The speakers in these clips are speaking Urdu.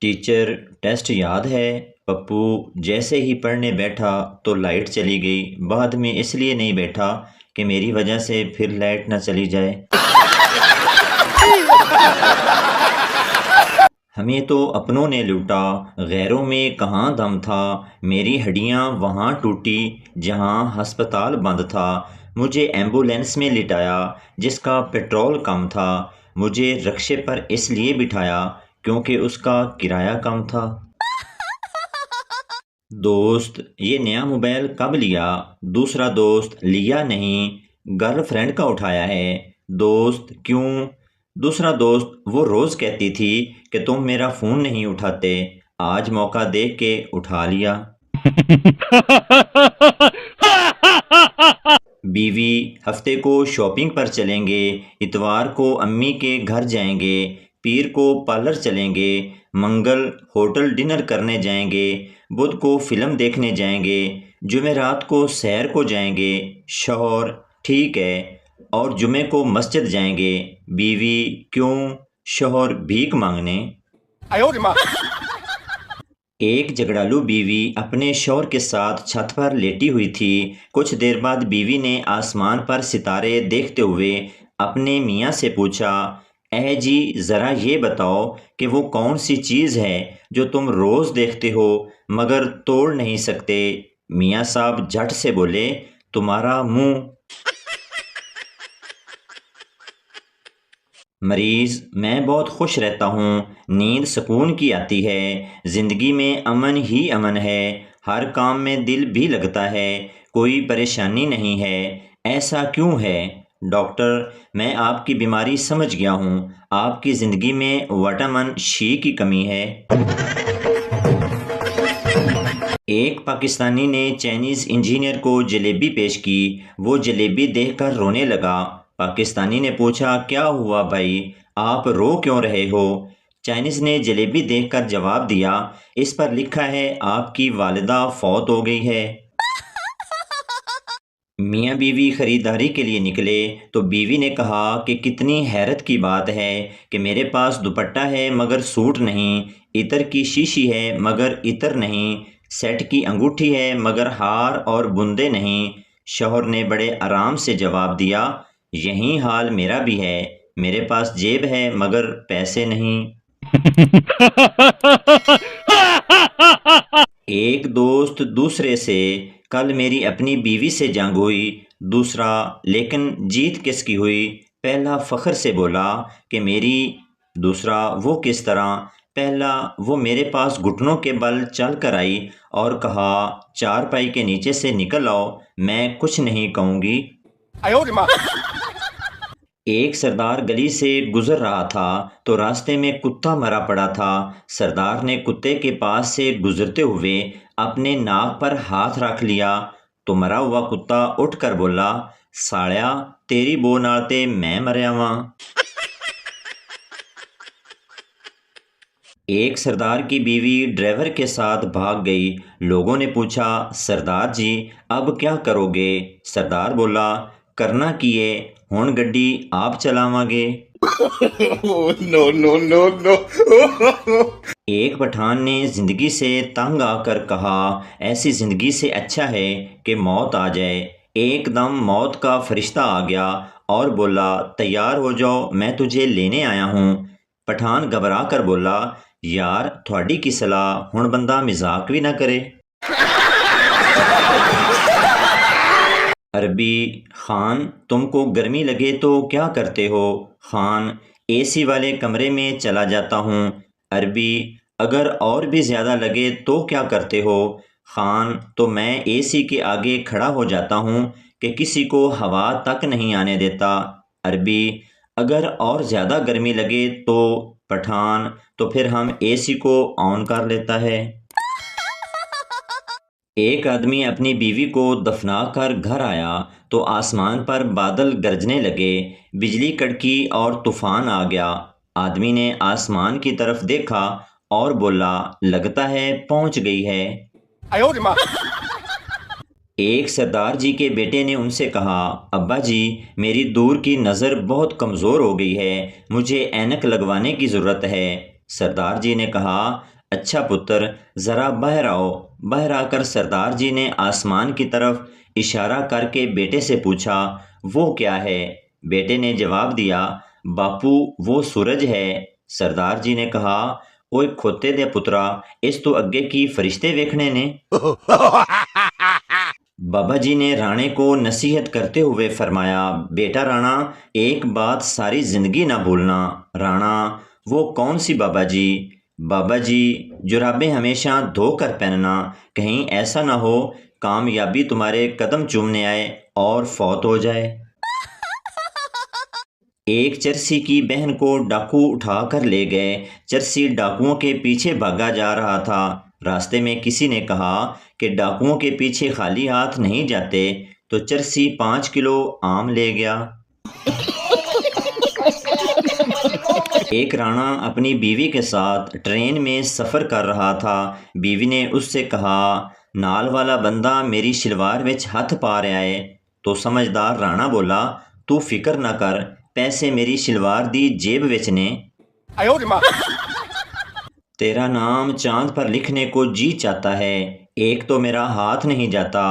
ٹیچر ٹیسٹ یاد ہے؟ پپو جیسے ہی پڑھنے بیٹھا تو لائٹ چلی گئی۔ بعد میں اس لیے نہیں بیٹھا کہ میری وجہ سے پھر لائٹ نہ چلی جائے۔ ہمیں تو اپنوں نے لوٹا، غیروں میں کہاں دم تھا۔ میری ہڈیاں وہاں ٹوٹی جہاں ہسپتال بند تھا۔ مجھے ایمبولینس میں لٹایا جس کا پیٹرول کم تھا۔ مجھے رکشے پر اس لیے بٹھایا کیونکہ اس کا کرایہ کم تھا۔ دوست یہ نیا موبائل کب لیا؟ دوسرا دوست لیا نہیں، گرل فرینڈ کا اٹھایا ہے۔ دوست کیوں؟ دوسرا دوست وہ روز کہتی تھی کہ تم میرا فون نہیں اٹھاتے، آج موقع دیکھ کے اٹھا لیا۔ بیوی ہفتے کو شاپنگ پر چلیں گے، اتوار کو امی کے گھر جائیں گے، پیر کو پارلر چلیں گے، منگل ہوٹل ڈنر کرنے جائیں گے، بدھ کو فلم دیکھنے جائیں گے، جمعرات کو سیر کو جائیں گے۔ شوہر ٹھیک ہے، اور جمعے کو مسجد جائیں گے۔ بیوی کیوں؟ شوہر بھیک مانگنے۔ ایک جھگڑالو بیوی اپنے شوہر کے ساتھ چھت پر لیٹی ہوئی تھی۔ کچھ دیر بعد بیوی نے آسمان پر ستارے دیکھتے ہوئے اپنے میاں سے پوچھا، اے جی ذرا یہ بتاؤ کہ وہ کون سی چیز ہے جو تم روز دیکھتے ہو مگر توڑ نہیں سکتے؟ میاں صاحب جھٹ سے بولے، تمہارا منہ۔ مریض میں بہت خوش رہتا ہوں، نیند سکون کی آتی ہے، زندگی میں امن ہی امن ہے، ہر کام میں دل بھی لگتا ہے، کوئی پریشانی نہیں ہے۔ ایسا کیوں ہے؟ ڈاکٹر میں آپ کی بیماری سمجھ گیا ہوں، آپ کی زندگی میں وٹامن سی کی کمی ہے۔ ایک پاکستانی نے چائنیز انجینئر کو جلیبی پیش کی، وہ جلیبی دیکھ کر رونے لگا۔ پاکستانی نے پوچھا، کیا ہوا بھائی، آپ رو کیوں رہے ہو؟ چائنیز نے جلیبی دیکھ کر جواب دیا، اس پر لکھا ہے آپ کی والدہ فوت ہو گئی ہے۔ میاں بیوی خریداری کے لیے نکلے تو بیوی نے کہا کہ کتنی حیرت کی بات ہے کہ میرے پاس دوپٹہ ہے مگر سوٹ نہیں، عطر کی شیشی ہے مگر عطر نہیں، سیٹ کی انگوٹھی ہے مگر ہار اور بندے نہیں۔ شوہر نے بڑے آرام سے جواب دیا، یہی حال میرا بھی ہے، میرے پاس جیب ہے مگر پیسے نہیں۔ ایک دوست دوسرے سے، کل میری اپنی بیوی سے جنگ ہوئی۔ دوسرا، لیکن جیت کس کی ہوئی؟ پہلا فخر سے بولا کہ میری۔ دوسرا، وہ کس طرح؟ پہلا، وہ میرے پاس گھٹنوں کے بل چل کر آئی اور کہا، چارپائی کے نیچے سے نکل آؤ، میں کچھ نہیں کہوں گی۔ ایک سردار گلی سے گزر رہا تھا تو راستے میں کتا مرا پڑا تھا۔ سردار نے کتے کے پاس سے گزرتے ہوئے اپنے ناک پر ہاتھ رکھ لیا تو مرا ہوا کتا اٹھ کر بولا، ساڑیا تیری بو نال تے میں مریا واں۔ ایک سردار کی بیوی ڈرائیور کے ساتھ بھاگ گئی۔ لوگوں نے پوچھا، سردار جی اب کیا کرو گے؟ سردار بولا، کرنا کیے، ہن گڈی آپ چلاواں گے۔ ایک پٹھان نے زندگی سے تنگ آ کر کہا، ایسی زندگی سے اچھا ہے کہ موت آ جائے۔ ایک دم موت کا فرشتہ آ گیا اور بولا، تیار ہو جاؤ میں تجھے لینے آیا ہوں۔ پٹھان گھبرا کر بولا، یار تھوڑی کی صلاح، ہن بندہ مذاق بھی نہ کرے۔ عربی، خان تم کو گرمی لگے تو کیا کرتے ہو؟ خان، اے سی والے کمرے میں چلا جاتا ہوں۔ عربی، اگر اور بھی زیادہ لگے تو کیا کرتے ہو؟ خان، تو میں اے سی کے آگے کھڑا ہو جاتا ہوں کہ کسی کو ہوا تک نہیں آنے دیتا۔ عربی، اگر اور زیادہ گرمی لگے تو؟ پٹھان، تو پھر ہم اے سی کو آن کر لیتا ہے۔ ایک آدمی اپنی بیوی کو دفنا کر گھر آیا تو آسمان پر بادل گرجنے لگے، بجلی کڑکی اور طوفان آ گیا۔ آدمی نے آسمان کی طرف دیکھا اور بولا، لگتا ہے پہنچ گئی ہے۔ ایک سردار جی کے بیٹے نے ان سے کہا، ابا جی میری دور کی نظر بہت کمزور ہو گئی ہے، مجھے اینک لگوانے کی ضرورت ہے۔ سردار جی نے کہا اچھا پتر ذرا باہر آؤ۔ باہر آ کر سردار جی نے آسمان کی طرف اشارہ کر کے بیٹے سے پوچھا وہ کیا ہے؟ بیٹے نے جواب دیا باپو وہ سورج ہے۔ سردار جی نے کہا اوئے کھوتے دے پترا اس تو اگے کی فرشتے ویکھنے نے۔ بابا جی نے رانے کو نصیحت کرتے ہوئے فرمایا بیٹا رانا ایک بات ساری زندگی نہ بھولنا۔ رانا وہ کون سی بابا جی؟ بابا جی جرابیں ہمیشہ دھو کر پہننا، کہیں ایسا نہ ہو کامیابی تمہارے قدم چومنے آئے اور فوت ہو جائے۔ ایک چرسی کی بہن کو ڈاکو اٹھا کر لے گئے۔ چرسی ڈاکوؤں کے پیچھے بھاگا جا رہا تھا۔ راستے میں کسی نے کہا کہ ڈاکوؤں کے پیچھے خالی ہاتھ نہیں جاتے، تو چرسی 5 کلو آم لے گیا۔ ایک رانا اپنی بیوی کے ساتھ ٹرین میں سفر کر رہا تھا۔ بیوی نے اس سے کہا نال والا بندہ میری شلوار وچ ہاتھ پا رہا ہے، تو سمجھدار رانا بولا تو فکر نہ کر، پیسے میری شلوار دی جیب وچ نے۔ تیرا نام چاند پر لکھنے کو جی چاہتا ہے، ایک تو میرا ہاتھ نہیں جاتا،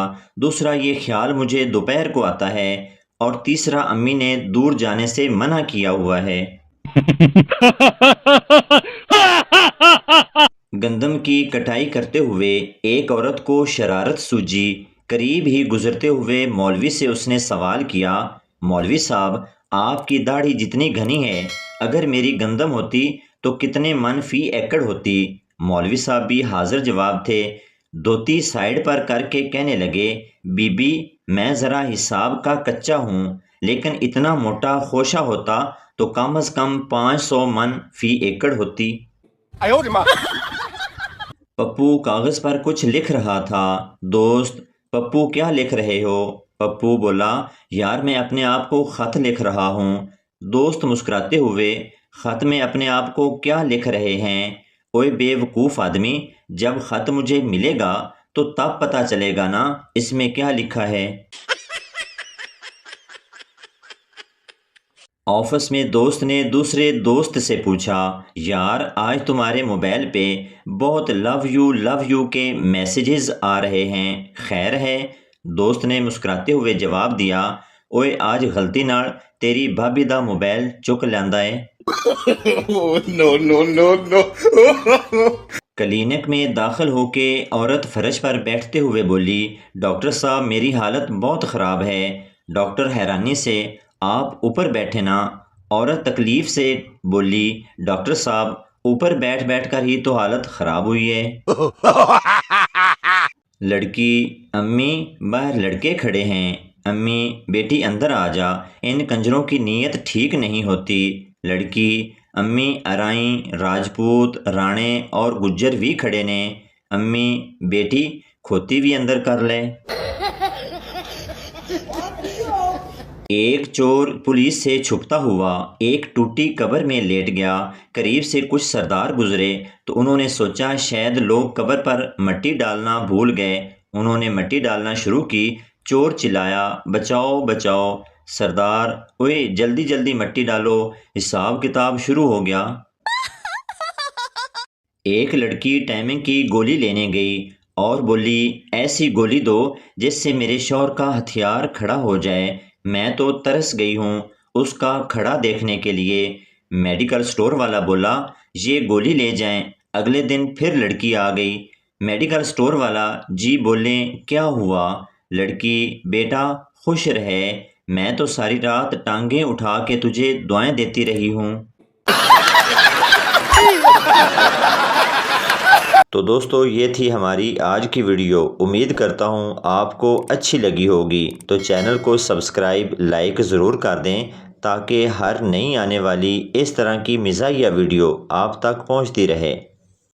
دوسرا یہ خیال مجھے دوپہر کو آتا ہے، اور تیسرا امی نے دور جانے سے منع کیا ہوا ہے۔ گندم کی کٹائی کرتے ہوئے ایک عورت کو شرارت سوجی۔ قریب ہی گزرتے ہوئے مولوی سے اس نے سوال کیا مولوی صاحب آپ کی داڑھی جتنی گھنی ہے، اگر میری گندم ہوتی تو کتنے من فی ایکڑ ہوتی؟ مولوی صاحب بھی حاضر جواب تھے۔ دھوتی سائیڈ پر کر کے کہنے لگے بی بی میں ذرا حساب کا کچا ہوں، لیکن اتنا موٹا خوشہ ہوتا تو کم از کم 500 من فی ایکڑ ہوتی۔ پپو کاغذ پر کچھ لکھ رہا تھا۔ دوست پپو کیا لکھ رہے ہو؟ پپو بولا یار میں اپنے آپ کو خط لکھ رہا ہوں۔ دوست مسکراتے ہوئے خط میں اپنے آپ کو کیا لکھ رہے ہیں؟ اوئے بے وقوف آدمی، جب خط مجھے ملے گا تو تب پتہ چلے گا نا اس میں کیا لکھا ہے۔ آفس میں دوست نے دوسرے دوست سے پوچھا یار آج تمہارے موبائل پہ بہت لو یو کے میسیجز آ رہے ہیں، خیر ہے؟ دوست نے مسکراتے ہوئے جواب دیا اوئے آج غلطی نال تیری بھابی دا موبائل چک لیندا ہے۔ کلینک میں داخل ہو کے عورت فرش پر بیٹھتے ہوئے بولی ڈاکٹر صاحب میری حالت بہت خراب ہے۔ ڈاکٹر حیرانی سے آپ اوپر بیٹھے نا۔ عورت تکلیف سے بولی ڈاکٹر صاحب اوپر بیٹھ بیٹھ کر ہی تو حالت خراب ہوئی ہے۔ لڑکی امی باہر لڑکے کھڑے ہیں، امی بیٹی اندر آ جا، ان کنجروں کی نیت ٹھیک نہیں ہوتی۔ لڑکی امی ارائیں راجپوت رانے اور گجر بھی کھڑے نے، امی بیٹی کھوتی بھی اندر کر لے۔ ایک چور پولیس سے چھپتا ہوا ایک ٹوٹی قبر میں لیٹ گیا۔ قریب سے کچھ سردار گزرے تو انہوں نے سوچا شاید لوگ قبر پر مٹی ڈالنا بھول گئے۔ انہوں نے مٹی ڈالنا شروع کی۔ چور چلایا بچاؤ بچاؤ۔ سردار اوئے جلدی جلدی مٹی ڈالو، حساب کتاب شروع ہو گیا۔ ایک لڑکی ٹائمنگ کی گولی لینے گئی اور بولی ایسی گولی دو جس سے میرے شوہر کا ہتھیار کھڑا ہو جائے، میں تو ترس گئی ہوں اس کا کھڑا دیکھنے کے لیے۔ میڈیکل سٹور والا بولا یہ گولی لے جائیں۔ اگلے دن پھر لڑکی آ گئی۔ میڈیکل سٹور والا جی بولیں کیا ہوا؟ لڑکی بیٹا خوش رہے، میں تو ساری رات ٹانگیں اٹھا کے تجھے دعائیں دیتی رہی ہوں۔ تو دوستو یہ تھی ہماری آج کی ویڈیو، امید کرتا ہوں آپ کو اچھی لگی ہوگی۔ تو چینل کو سبسکرائب لائک ضرور کر دیں تاکہ ہر نئی آنے والی اس طرح کی مزاحیہ ویڈیو آپ تک پہنچتی رہے۔